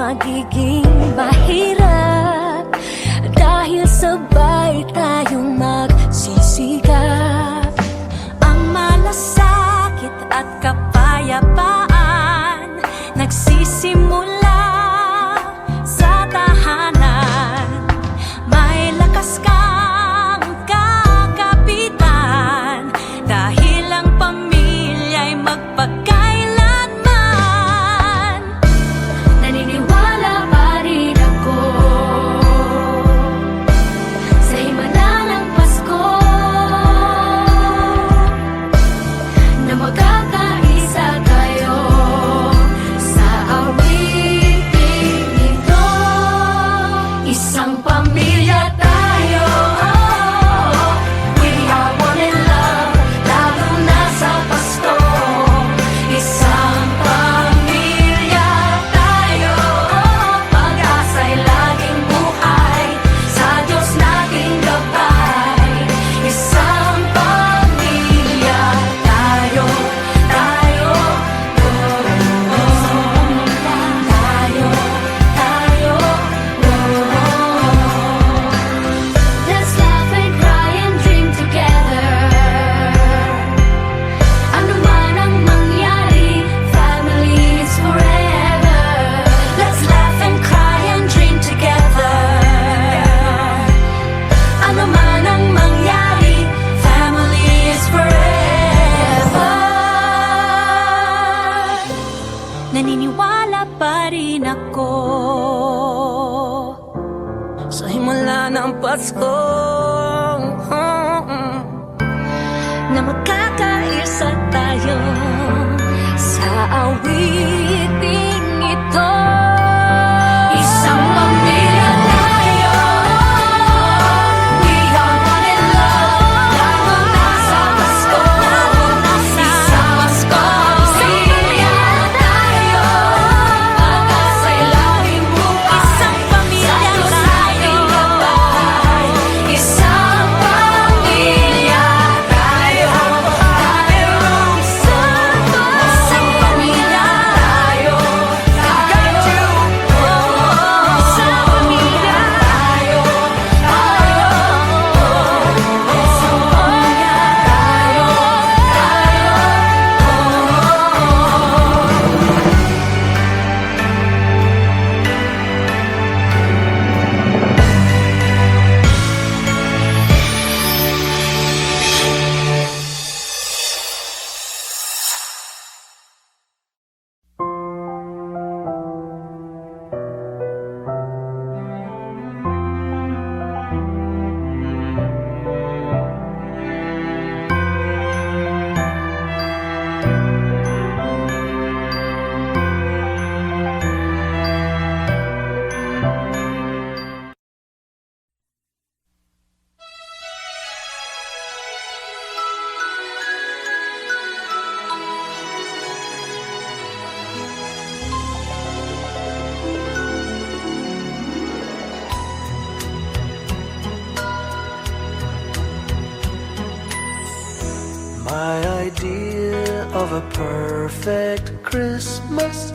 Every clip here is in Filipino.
magiging mahirap dahil sabay tayong magsisikap. Ang malasakit at kapayapaan nagsisimula sa tahanan. May lakas kang kakapitan dahil ang pamilya'y magpakailanman. Naniniwala pa rin ako sa himala ng Pasko na magkakaisa tayo sa awiting ito. Isang pamilya tayo, we are one in love, lalo na sa Pasko. Isang pamilya tayo, pag-asa'y laging buhay, sa Diyos nating gabay. Isang pamilya tayo, tayo, Let's laugh and cry and dream together. Ano man ang mangyari, family is forever. Let's laugh and cry and dream together. Ano man ang mangyari, family is forever. Naniniwala pa rin ako sa himala ng Pasko na magkakaisa tayo sa awiting ito. Isang pamilya tayo, we are one in love, lalo na sa Pasko. Isang pamilya tayo, pag-asa'y laging buhay, sa Diyos nating gabay. Isang pamilya tayo, isang pamilya tayo, isang pamilya tayo, My idea of a perfect Christmas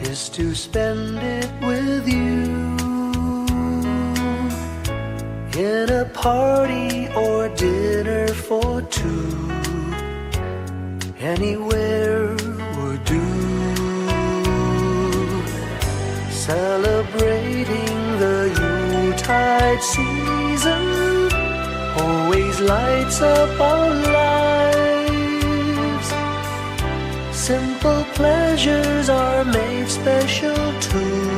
is to spend it with you, in a party or dinner for two. Anywhere would do. Celebrating the Yuletide season always lights up our lives. Simple pleasures are made special too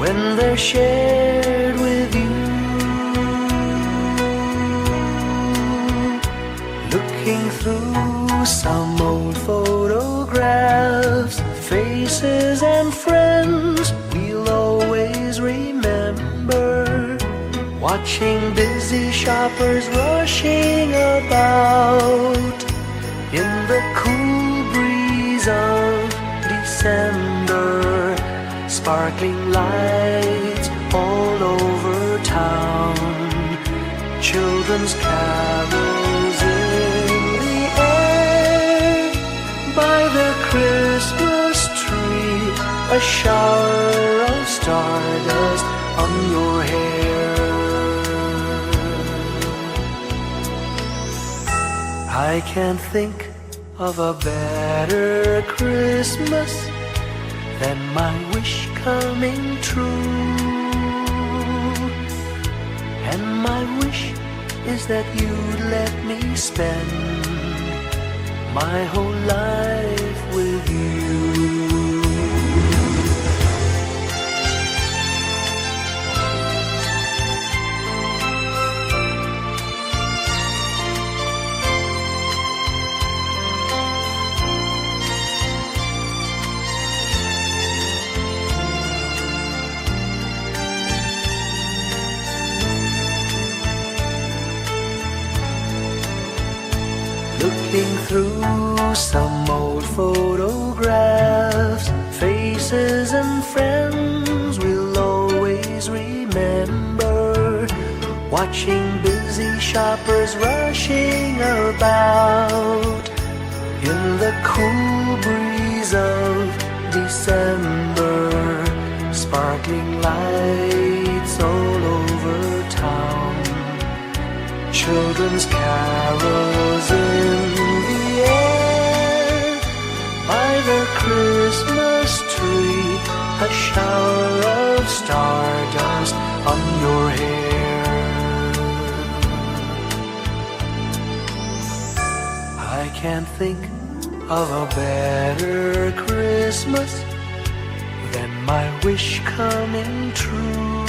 when they're shared with you. Looking through some old photographs, faces and friends we'll always remember. Watching busy shoppers rushing about in the cool breeze of December. Sparkling lights all over town, children's carols in the air. By the Christmas tree a shower of stardust on your hair. I can't think of a better Christmas than my wish coming true. And my wish is that you'd let me spend my whole life with you. Looking through some old photographs, faces and friends we'll always remember. Watching busy shoppers rushing about in the cool breeze of December. Sparkling lights all over town, children's carols in the air. By the Christmas tree, a shower of stardust on your hair. I can't think of a better Christmas than my wish coming true.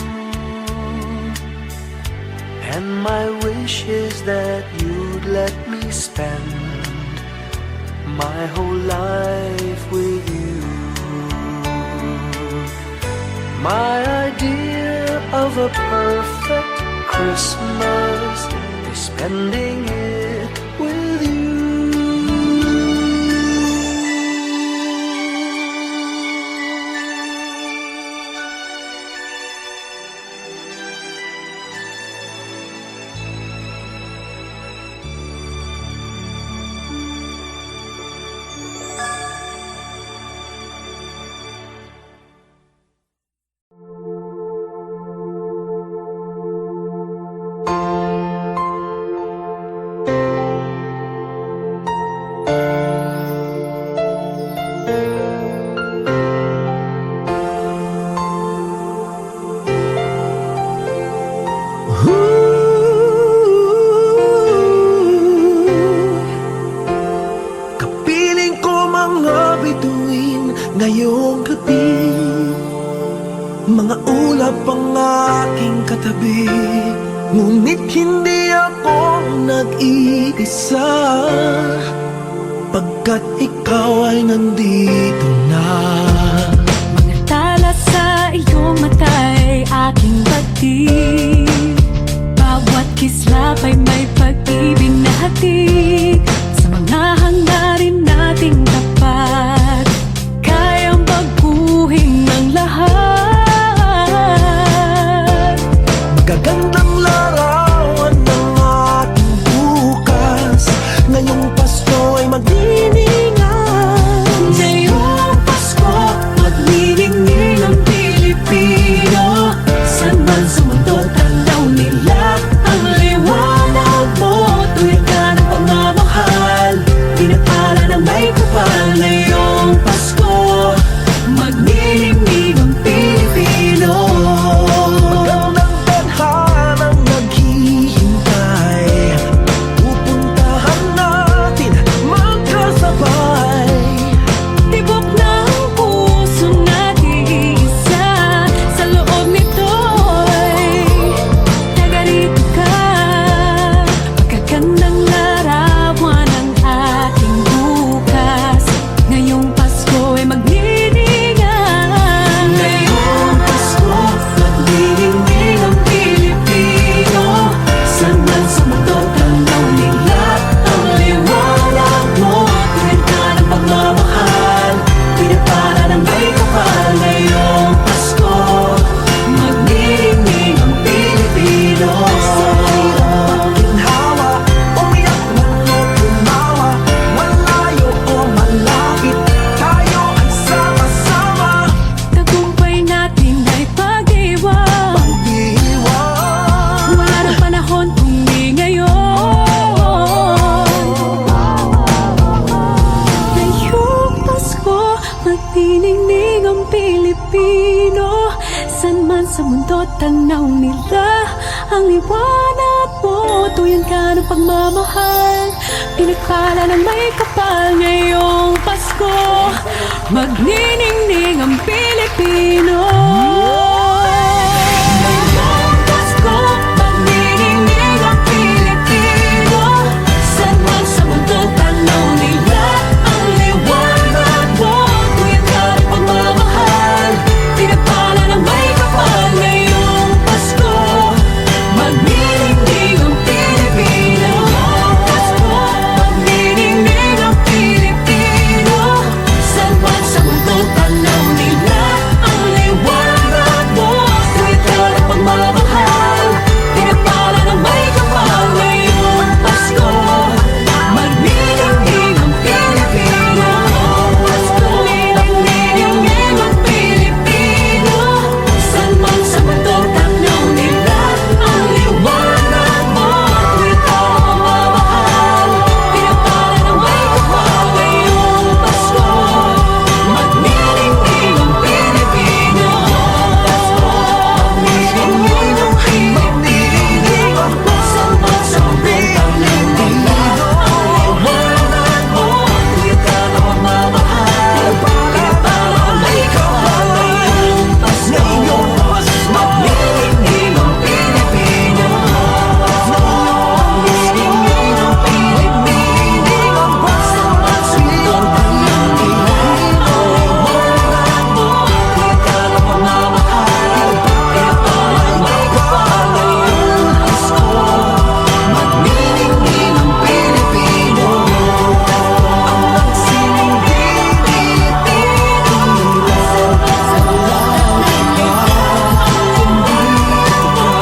And my wish is that you'd let me spend my whole life with you. My idea of a perfect Christmas is spending it with you. Kapiling ko mga bituin ngayong gabi, mga ulap ang aking katabi, ngunit hindi ako nag-iisa, pagkat ikaw ay nandito na. Mga tala sa iyong mata'y aking batid, bawat kislap ay may pag-ibig na hatid. Sa mga hangarin nating tapat, kayang baguhin ng lahat. Magagandang larawan ng ating bukas, ngayong Pasko ay magdiningan. Ngayong Pasko, magniningning ang Pilipino, saan man sa mundo Magniningning ang Pilipino, san man sa mundo tanaw nila ang liwanag mo. Tuyan ka ng pagmamahal, pinagpala ng may kapal ngayong Pasko. Magniningning ang Pilipino. Ngayong Pasko, magniningning ang Pilipino, san man sa mundo tanaw nila ang liwanag mo. Tuyan ka ng pagmamahal, pinagpala ng may kapal ngayong Pasko. Magniningning ang Pilipino. Pasko, magniningning ang Pilipino, san man sa mundo tanaw nila ang liwanag mo. Tuwid ka ng pagmamahal, pinagpala ng may kapal ngayong Pasko. Magniningning ang Pilipino. Pasko, magniningning ang Pilipino, san man sa mundo tanaw nila ang liwanag mo. Tuwid ka ng pagmamahal, pinagpala ng may kapal ngayong Pasko. Magniningning ang Pilipino. Pasko, magniningning ang Pilipino, san man sa mundo tanaw nila ang liwanag mo. Tuwid ka ng pagmamahal, pinagpala ng may kapal ngayong Pasko. Magniningning ang Pilipino. Magniningning ang Pilipino, san man sa mundo tanaw nila ang liwanag mo. Tuwid ka ng pagmamahal, pinagpala ng may kapal ngayong Pasko. Magniningning ang Pilipino. Ang magsining Pilipino, san man sa mundo tanaw nila ang liwanag mo.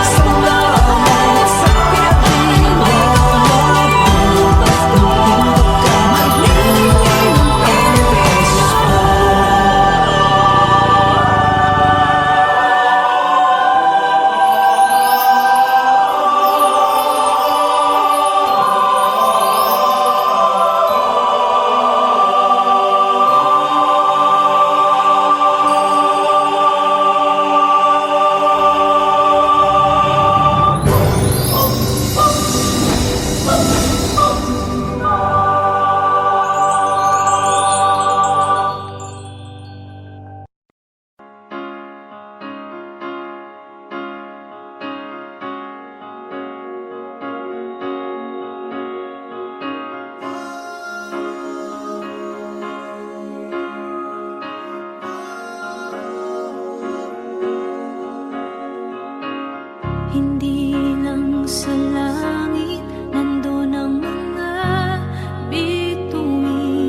Salamat sa pinagpala ng may kapal ngayong Pasko. Magniningning ang Pilipino. Hindi lang sa langit nandun ang mga bituin.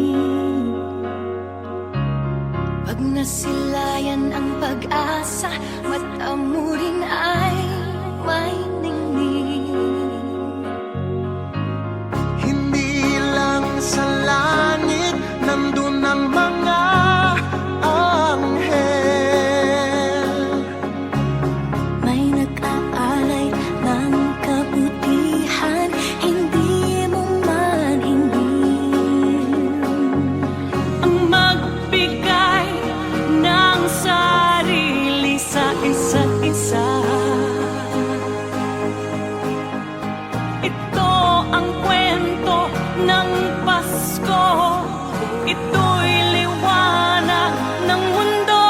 Pag nasilayan ang pag-asa, mata mo rin ay may ningning. Hindi lang sa langit nandun ang mga anghel. May nag-aalay ng kabutihan, hindi mo man ingin. Ang magbigay ng sarili sa isa't isa. Ito ang kwento ng Pasko. Ito'y liwanag ng mundo.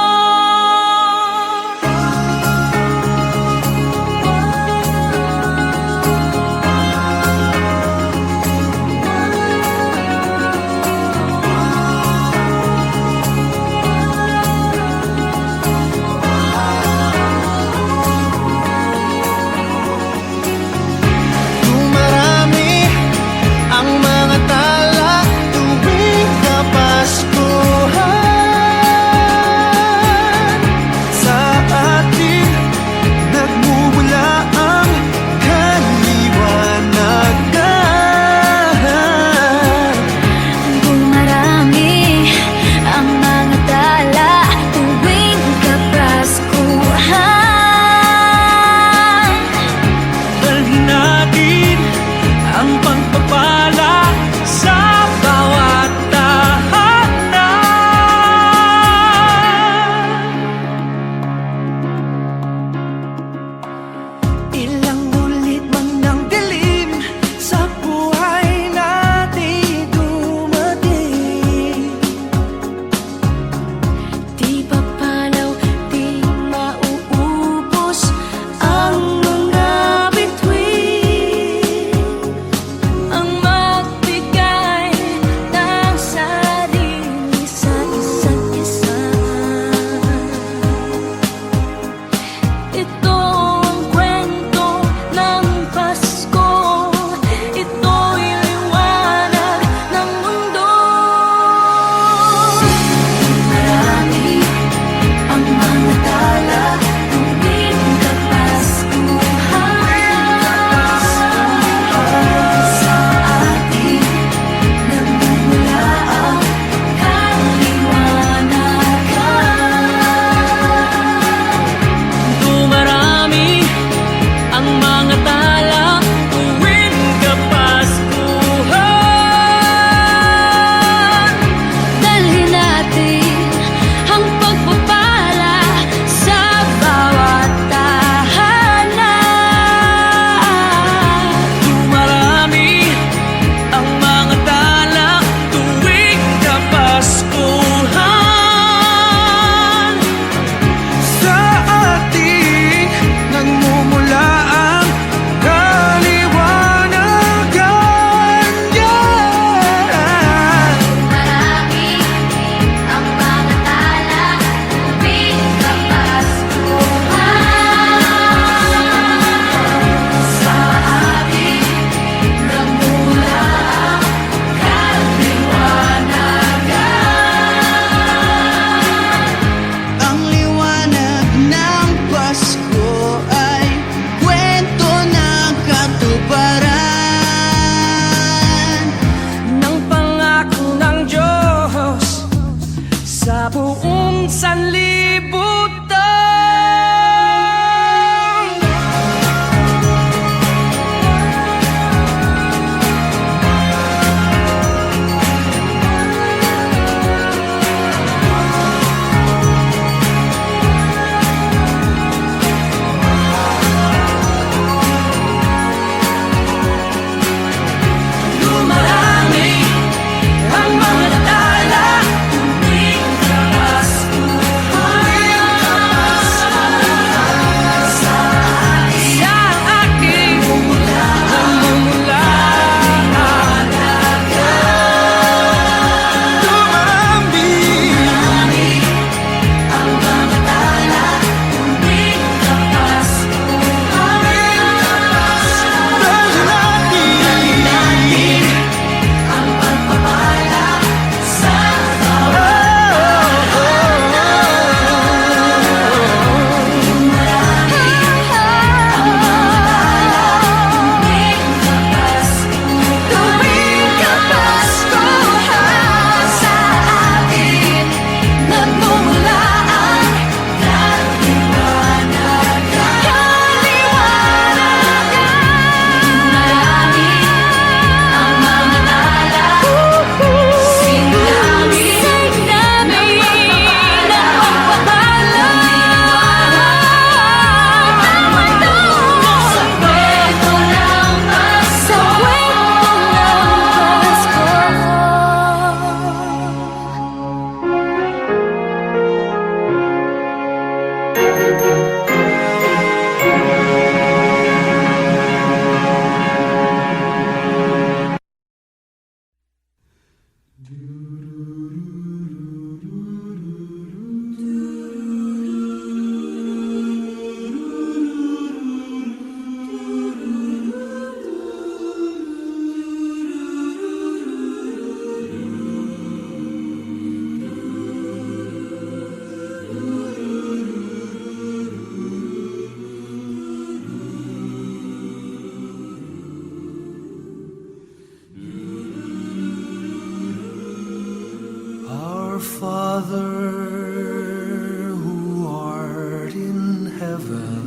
buong sanlibutan. Dumarami ang mga tala, tuwing Kapaskuhan. Sa aking namumula. Dumarami Ang mga tala, tuwing Kapaskuhan. dahil natin Ang pagpapala sa tuwing Kapaskuhan. Sa atin nagmumula ang Marami ang mga tala, sing namin ang pagpapala ng mundo. Sa kwento ng Pasko. Our Father who art in heaven,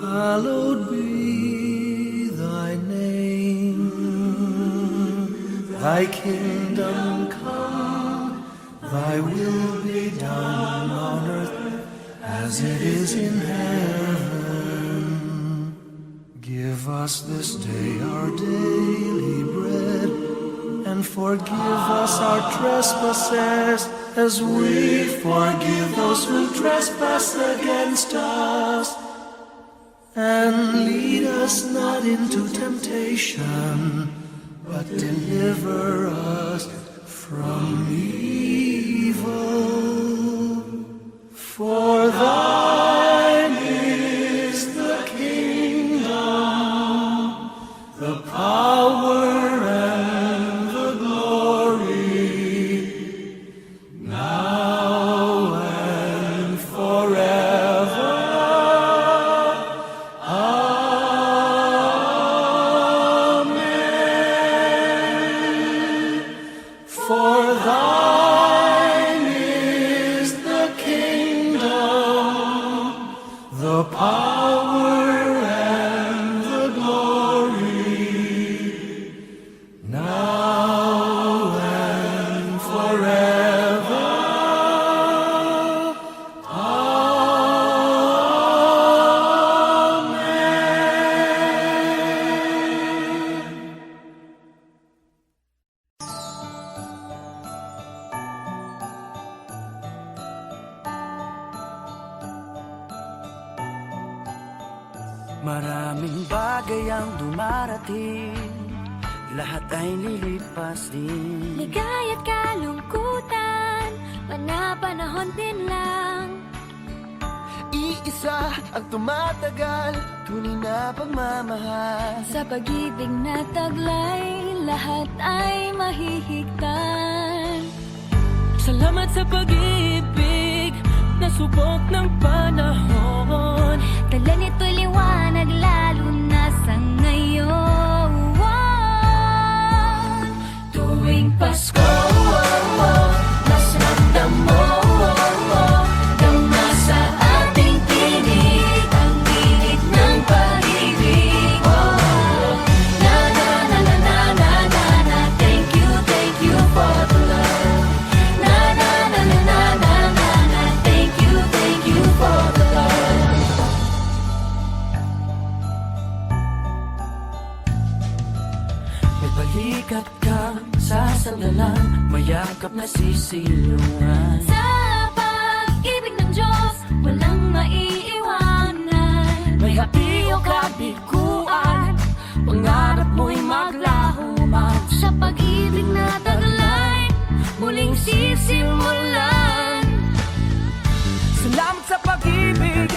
hallowed be thy name. Thy kingdom come, thy will be done on earth as it is in heaven. Give us this day our daily bread, and forgive us our trespasses, as we forgive those who trespass against us. And lead us not into temptation, but deliver us from evil. For thine is the kingdom, the power and the glory, now and forever. Amen. For thine is the kingdom, the power and the glory, now and forever. Amen. Maraming bagay ang dumarating, lahat ay lilipas din. Ligaya't kalungkutan, panahon din lang. iisa ang tumatagal, tunay na pagmamahal. Sa pag-ibig na taglay, lahat ay mahihigtan. Salamat sa pag-ibig na subok ng panahon. Dala nito'y liwanag lalo na sa ngayon. Tuwing Pasko, mas ramdam mo, dama sa ating tinig ang init ng pag-ibig. Na na na na na na na na, thank you for the love. Na na na na na na na na, thank you for the love. May balikat ka sa sandalan, mayakap na sisilungan. Sa pag-ibig ng Diyos, walang maiiwanan. May hati o kabiguan, pangarap mo'y maglaho man. Sa pag-ibig na taglay, muling sisimulan. Salamat sa pag-ibig,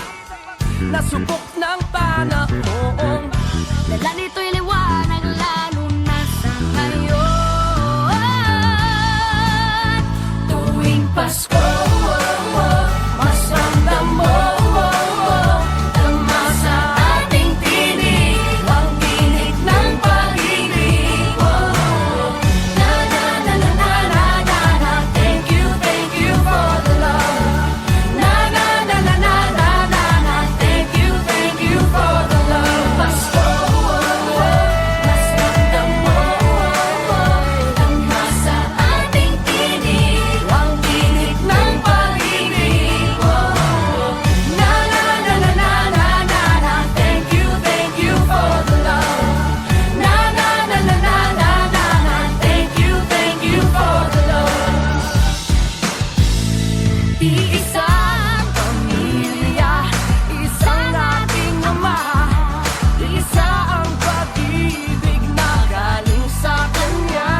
nasubok ng panahon. Dala nito'y liwanag lalo na sa ngayon. Tuwing Pasko, mas ramdam mo, dama sa ating tinig ang init ng pag-ibig. Na na na na na na na na, thank you for the love. Na na na na na na na na, thank you for the love. Pasko, mas ramdam mo, dama sa ating tinig ang init ng pag-ibig. Na na na na na na na na, thank you for the love. Na na na na na na na na, thank you for the love. Iisang pamilya, isang ating ama, isa ang pag-ibig na galing sa Kanya.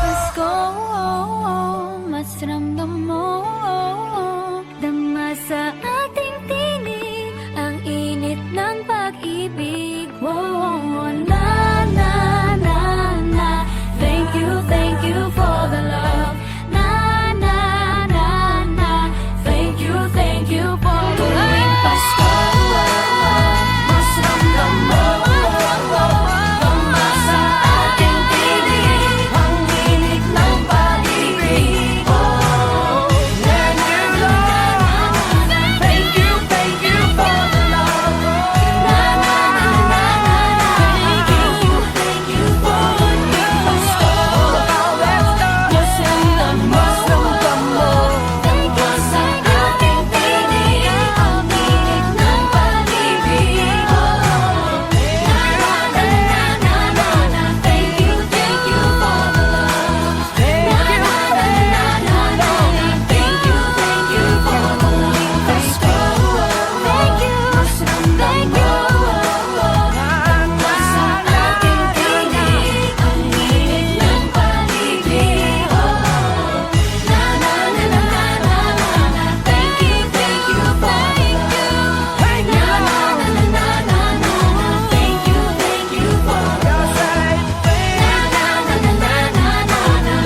Pasko, mas ramdam mo, dama sa ating tinig ang init ng pag-ibig. Na na na na, thank you for the love. Na na na na, thank you for the love. Tuwing Pasko, mas ramdam mo, dama sa ating tinig ang init ng pag-ibig. Na na na na, thank you for the love. Na na na na na, thank you for tuwing Pasko, mas ramdam mo, dama sa ating tinig ang init ng pag-ibig. Na na na na na na, thank you for the love. Na na na na na na, thank you for tuwing Pasko. Thank you, mas ramdam mo, dama sa ating tinig ang init ng pag-ibig. Na na na na na na na, thank you for Na na na na na na na, thank you for Na na na na na na na, thank you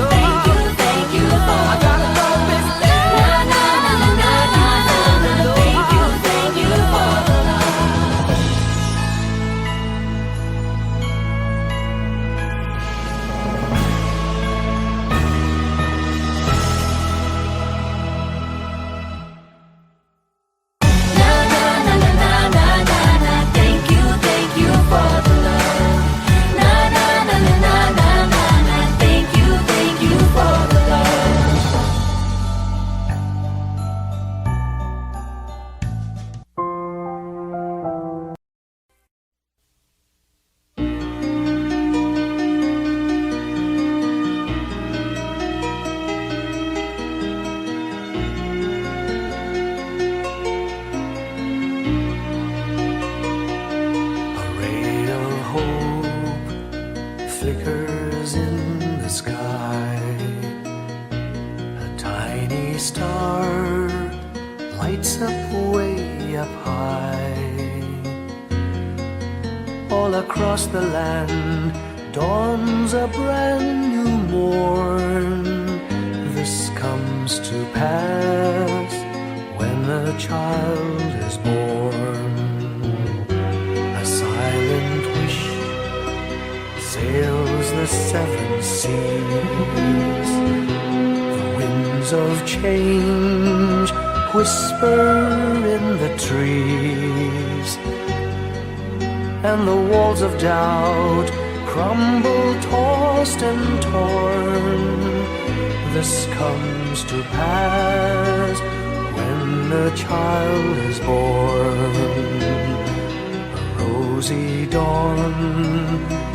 for Na na na na na na na, thank you for Na na na na na na na na, thank you for the love. Na na na na na na na na, thank you for the love. A ray of hope flickers in the sky. A tiny star lights up way up high. All across the land dawns a brand new morn. This comes to pass when a child is born. A silent wish sails the seven seas. Winds of change whisper in the trees, and the walls of doubt crumble, tossed and torn. This comes to pass when a child is born. A rosy dawn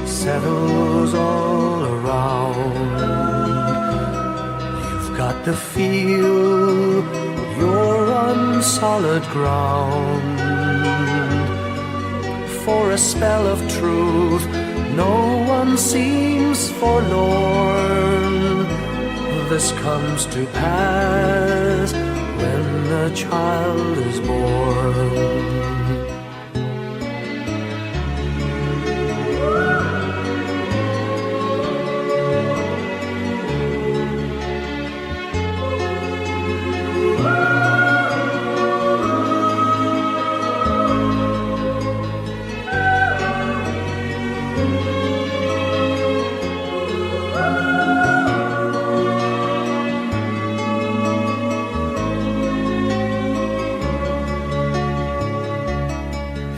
settles all around. You've got to feel you're on solid ground. For a spell of truth, no one seems forlorn. This comes to pass when a child is born.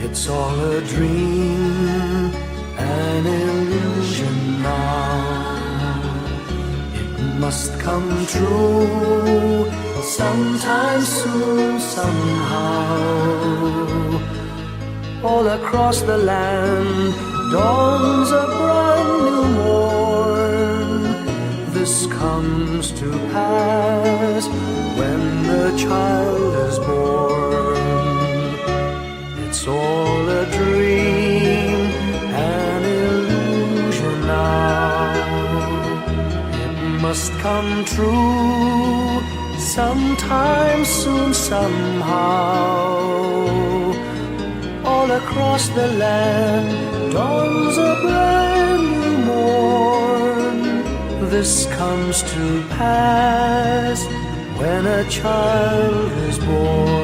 It's all a dream, an illusion now. It must come true sometime soon, somehow. All across the land dawns a brand new morn. This comes to pass when the child is born. It's all a dream, an illusion now. It must come true sometime soon, somehow. All across the land dawns a brand new morn. This comes to pass when a child is born.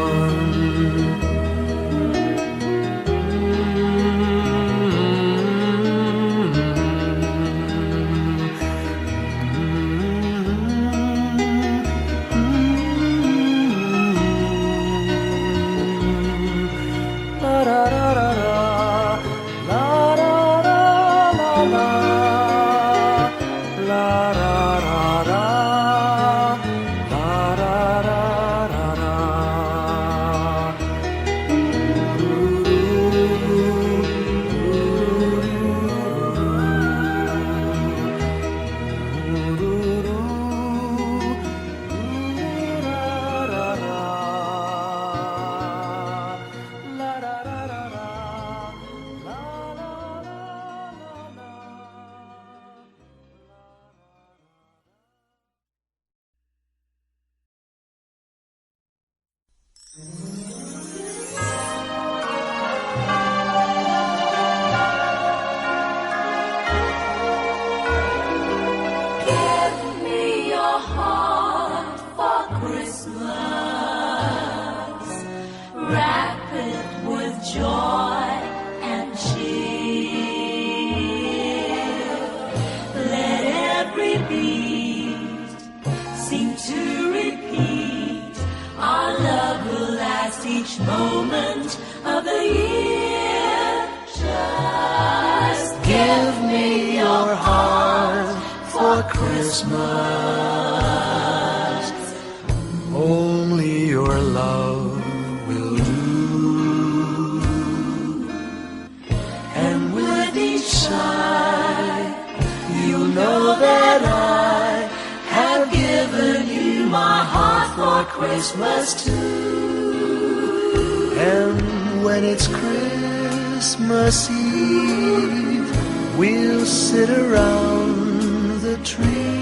Each moment of the year, just give me your heart for Christmas. Only your love will do. And with each sigh, you'll know that I have given you my heart for Christmas too. And when it's Christmas Eve, we'll sit around the tree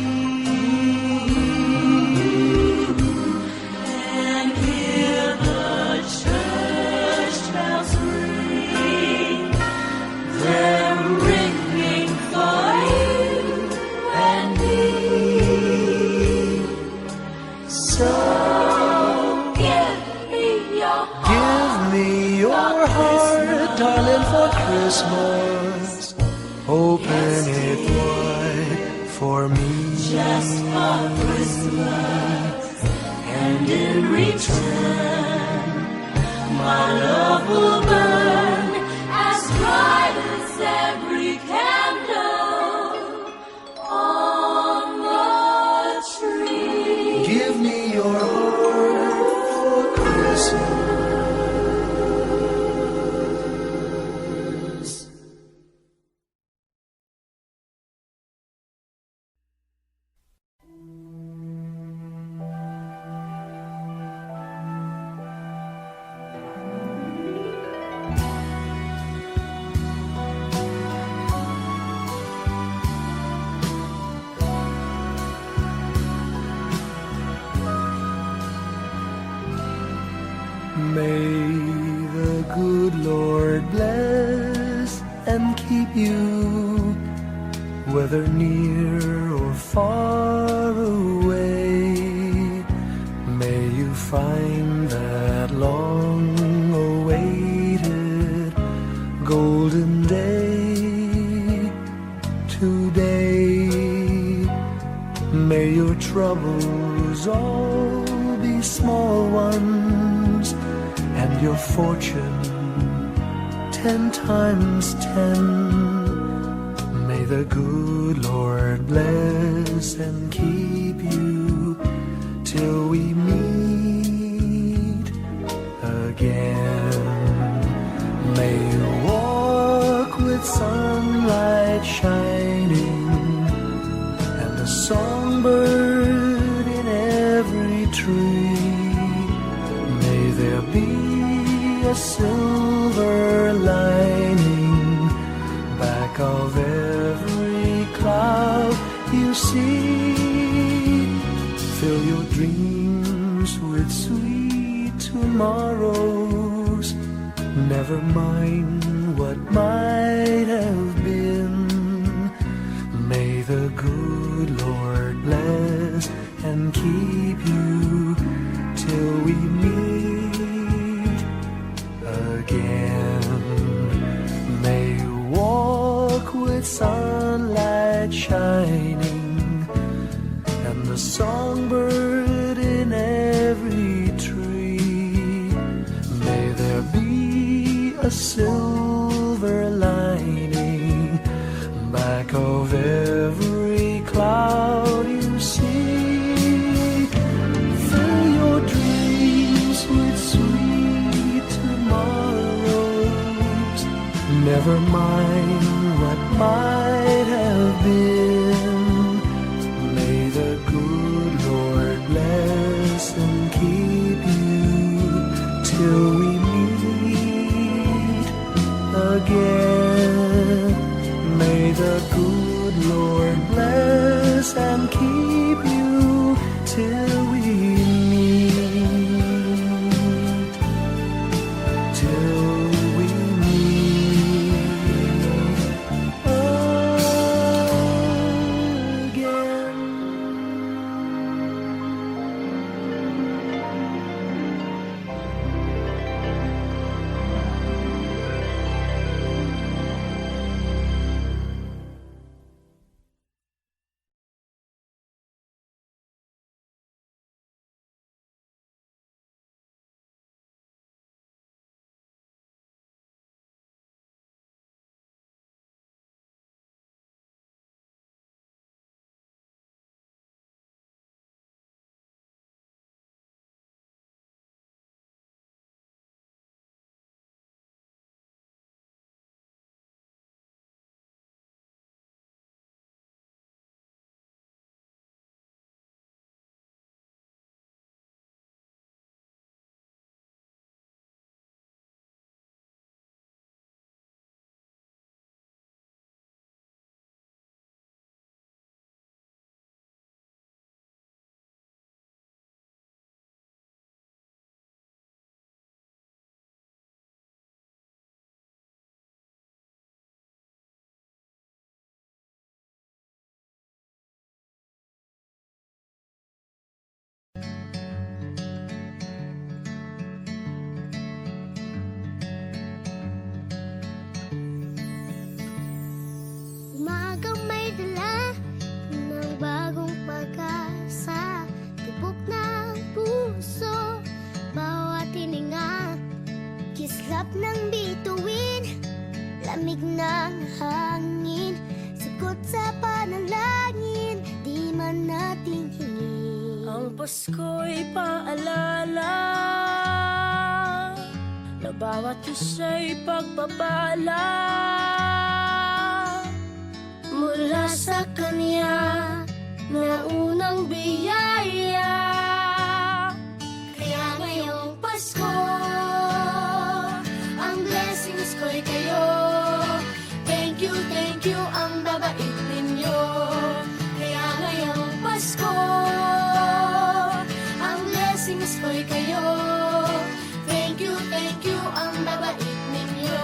and hear the church bells ring. They're ringing for you and me. So give me your heart, darling, for Christmas. Open it wide for me. just for Christmas. return. My love will burn as bright as every candle on the tree. Give me your heart for Christmas. May the good Lord bless and keep you, whether near or far away. May you find that long-awaited golden day today. May your troubles all be small ones, and your fortune 10 times 10. May the good Lord bless and keep you till we meet again. May you walk with sunlight shining and a songbird in every tree. May there be a silver lining back of every cloud you see. Fill your dreams with sweet tomorrows. Never mind what might have been. May the good Lord bless and keep you till we meet again. May you walk with sunlight shining and the songbird in every tree. May there be a silver lining back of every cloud you see. Fill your dreams with sweet tomorrows. Never mind what might have been. May the good Lord bless and keep you till we meet hangin, sagot sa panalangin, di man natin hingin. Ang Pasko'y paalala na bawat isa'y pagpapala mula sa Kanya na unang biyaya. Kaya ngayong Pasko, ang blessings ko'y kayo. Thank you ang babait ninyo. Kaya ngayong Pasko, ang blessings ko'y kayo. Thank you ang babait ninyo.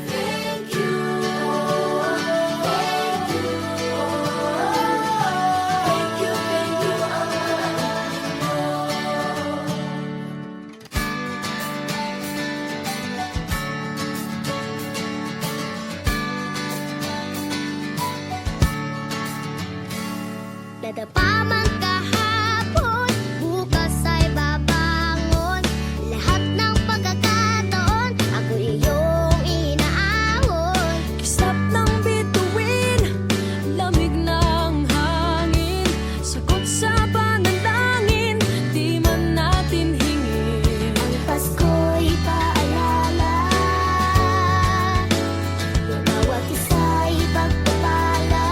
Thank you, thank you. Thank you ang babait ninyo. Dadapa man kahapon, bukas ay babangon. Lahat ng pagkakataon, ako iyong inaahon. Kisap ng bituin, lamig ng hangin, sagot sa panalangin, di man natin hingin. Ang Pasko'y paalala na bawat isa'y pagpapala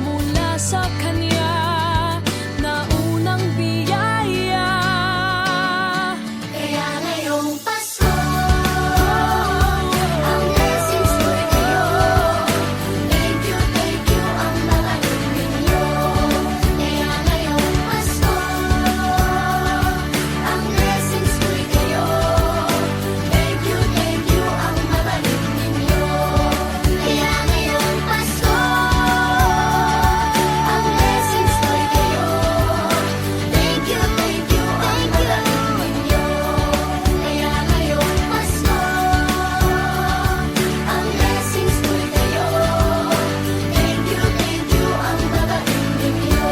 Mula sa Kanya na unang biyaya. Kaya ngayong Pasko, ang blessings ko'y kayo. Thank you ang babait ninyo. Kaya ngayong Pasko, ang blessings ko'y kayo. Thank you ang babait ninyo. Kaya ngayong Pasko, ang blessings ko'y kayo. Thank you ang babait ninyo. Kaya ngayong Pasko, ang blessings ko'y kayo. Thank you ang babait ninyo.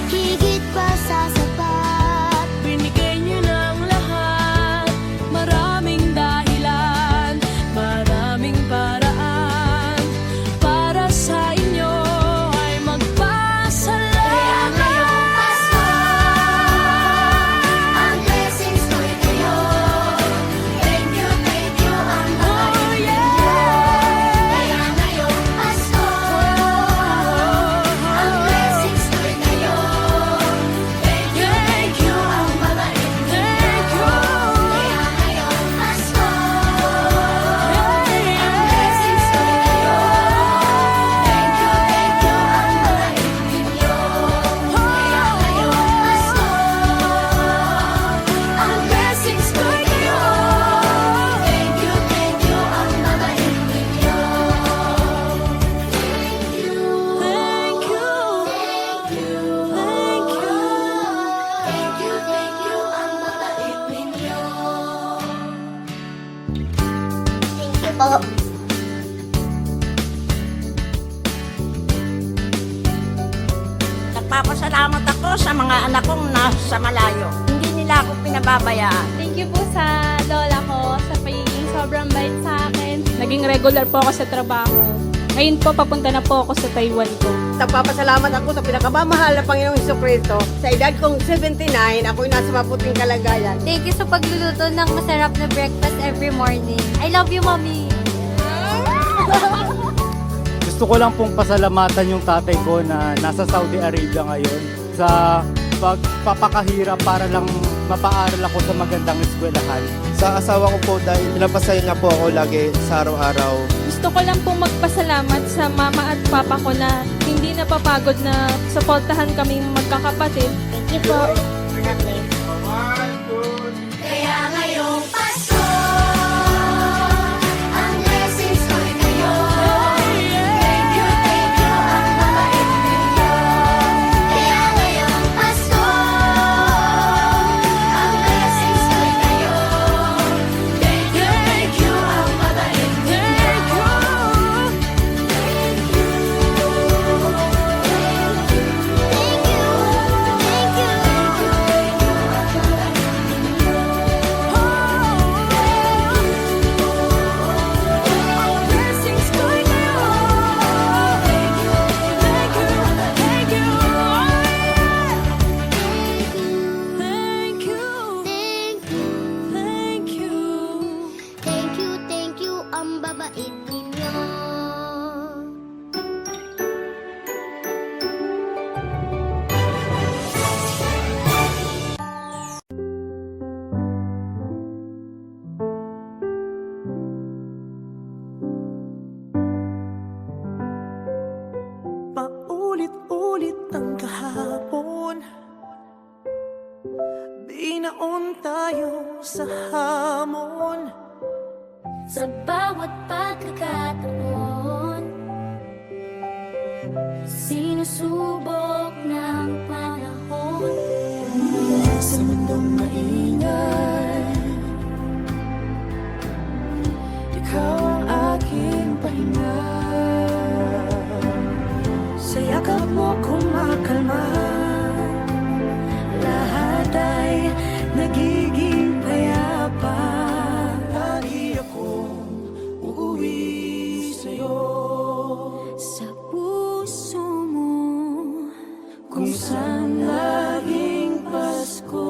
Higit pa sa sapat, Binigay niyo ng lahat, maraming dahilan, maraming paraan, para sa inyo ay kaya magpasalamat. ngayong Pasko, ang blessings ko'y kayo. Thank you ang babait Oh ninyo. yeah! Kaya ngayong Pasko, ang blessings ko'y kayo. Thank you ang babait ninyo. Thank you! Kaya ngayong Pasko, Yeah, ang yeah. blessings ko'y kayo. Thank you ang babait ninyo. Kaya ngayong Pasko, ang blessings ko'y kayo. Thank you ang babait ninyo. Thank you! Thank you ang babait ninyo. Thank you po. Nagpapasalamat ako sa mga anak kong nasa malayo. Hindi nila ako pinababayaan. Thank you po sa lola ko sa pagiging sobrang bait sa akin. Naging regular po ako sa trabaho. Ngayon po, papunta na po ako sa Taiwan ko. Nagpapasalamat ako sa pinakamamahal na Panginoong Hesukristo. Sa edad kong 79, ako'y nasa maputing kalagayan. Thank you sa pagluluto ng masarap na breakfast every morning. I love you, Mommy. Gusto ko lang pong pasalamatan yung tatay ko na nasa Saudi Arabia ngayon sa pagpapakahirap para lang mapaaral ako sa magandang eskwelahan. Sa asawa ko po dahil pinapasaya niya po ako lagi sa araw-araw. Gusto ko lang pong magpasalamat sa mama at papa ko na hindi napapagod na suportahan kaming magkakapatid. Thank you po. Kaya ngayong Pasko, ang blessings ko'y kayo. Thank you ang babait ninyo. Kaya ngayong Pasko, ang blessings ko'y kayo. Thank you ang babait ninyo. Thank you sa hamon. Sa bawat pagkakataon, sinusubok ng panahon. Sa mundong maingay, ikaw ang aking pahinga. Sa yakap mo kumakalma, lahat ay nagiging payapa. Lagi akong uuwi sa'yo, Sa puso mo, kung saan laging Pasko.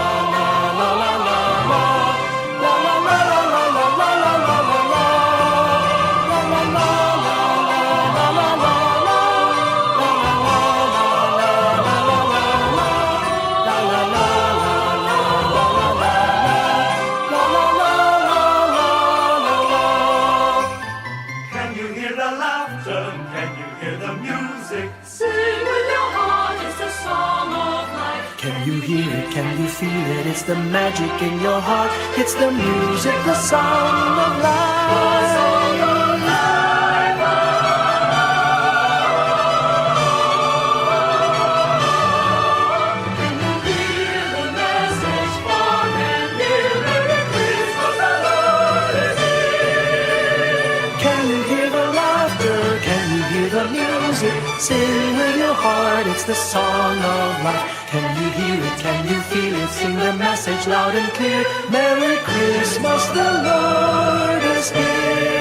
hear it? Can you feel it? It's the magic in your heart. It's the music, the song of life. Can you hear the laughter? Can you hear the music? Sing with your heart, it's the song of life. Can you hear it? Can you feel it? Sing the message loud and clear. Merry Christmas, the Lord is here.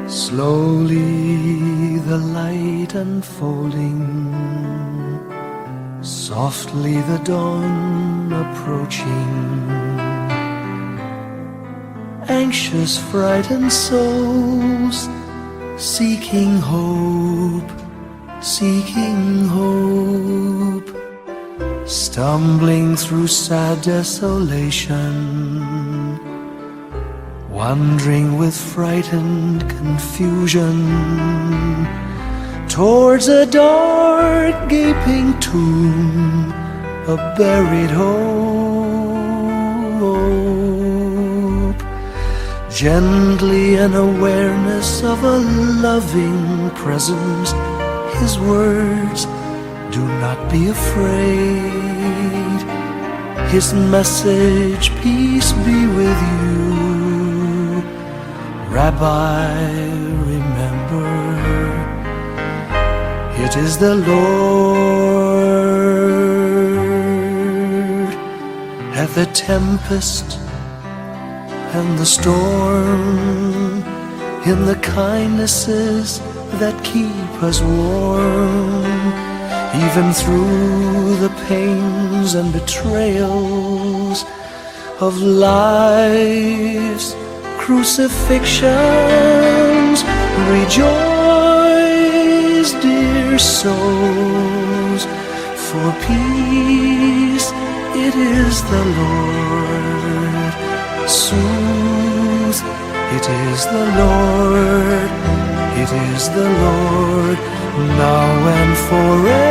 Slowly the light unfolding, softly the dawn approaching. Anxious, frightened souls, seeking hope, stumbling through sad desolation, wandering with frightened confusion towards a dark gaping tomb, a buried hope. Gently an awareness of a loving presence, His words, do not be afraid. His message, peace be with you. Rabbi, remember, it is the Lord. At the tempest and the storm, in the kindnesses that keep us warm, even through the pains and betrayals of life's crucifixions. Rejoice, dear souls, for peace it is the Lord. Soothe, it is the Lord, it is the Lord, now and forever.